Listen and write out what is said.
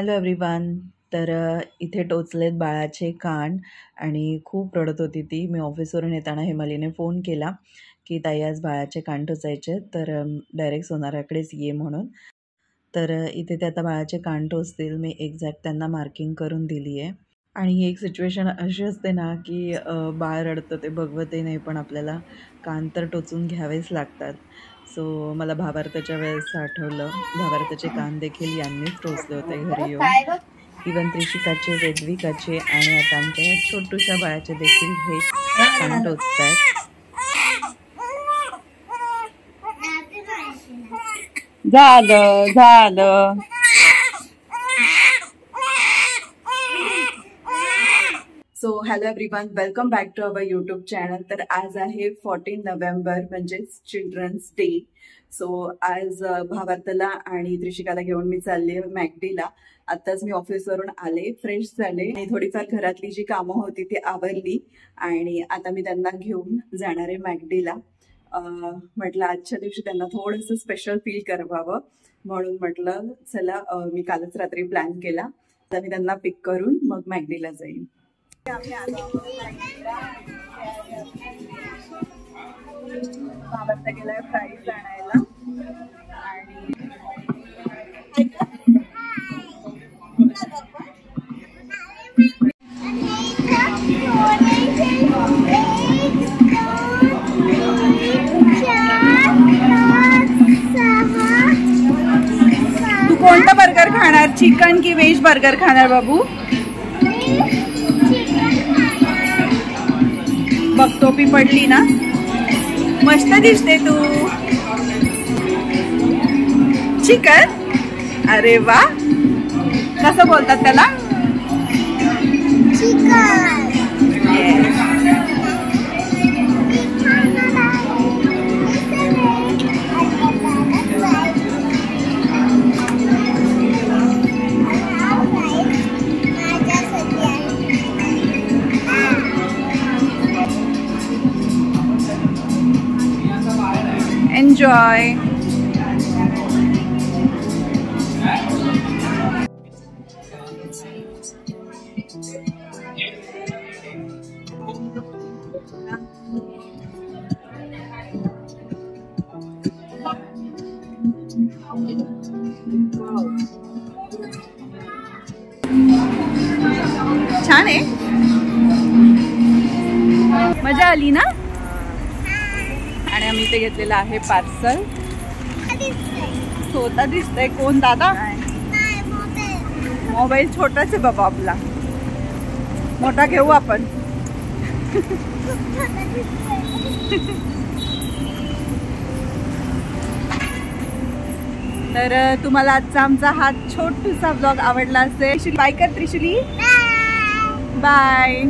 Hello everyone. तर इथे टोचलेत बाळाचे कान आणि खूप रडत होती ती. मी ऑफिसवरून येताना हेमालीने फोन केला की ताई आज बाळाचे कान टोचायचे, तर डायरेक्ट सोनाराकडेच ये म्हणून. तर इथे ते आता बाळाचे कान टोचतील. मी एक्झॅक्ट त्यांना मार्किंग करून दिली आहे. आणि एक सिच्युएशन अशी असते ना की बाळ रडतं ते बघवतही नाही, पण आपल्याला कान तर टोचून घ्यावेच लागतात. सो मला भावार्थाच्या वेळेस आठवलं, भावार्थाचे कान देखील यांनीच टोचले होते घरी येऊन. इवन त्रिशिकाचे, वेदविकाचे आणि आता आमच्या या छोटूशा बाळाचे देखील हे कान टोचतात. झालं. So hello everyone, welcome back to our YouTube channel. तर आज आहे 14 नोव्हेंबर म्हणजेच चिल्ड्रन्स डे. सो आज भावार्थाला आणि त्रिशिकाला घेऊन मी चालले मॅकडीला. आत्ताच मी ऑफिसवरून आले, फ्रेश झाले आणि थोडीफार घरातली जी कामं होती ती आवरली आणि आता मी त्यांना घेऊन जाणार आहे मॅकडीला. म्हटलं आजच्या दिवशी त्यांना थोडंसं स्पेशल फील करवावं म्हणून म्हटलं चला, मी कालच रात्री प्लॅन केला. तर मी त्यांना पिक करून मग मॅकडीला जाईन. भावार्थ गेलाय फ्राईज आणायला आणि तू कोणता बर्गर खाणार, चिकन की व्हेज बर्गर खाणार बाबू? बघ टोपी पडली ना, मस्त दिसते तू. चिकन? अरे वा, कसं बोलतात त्याला? चिकन. Enjoy. छान आहे, मजा आली ना? आणि आम्ही इथे घेतलेलं आहे पार्सल. स्वतः दिसतंय कोण दादा? मोबाईल छोटाच आहे बाबा आपला, मोठा घेऊ आपण. तर तुम्हाला आजचा आमचा हा छोटूसा ब्लॉग आवडला असेल. बाय कर त्रिशुली, बाय.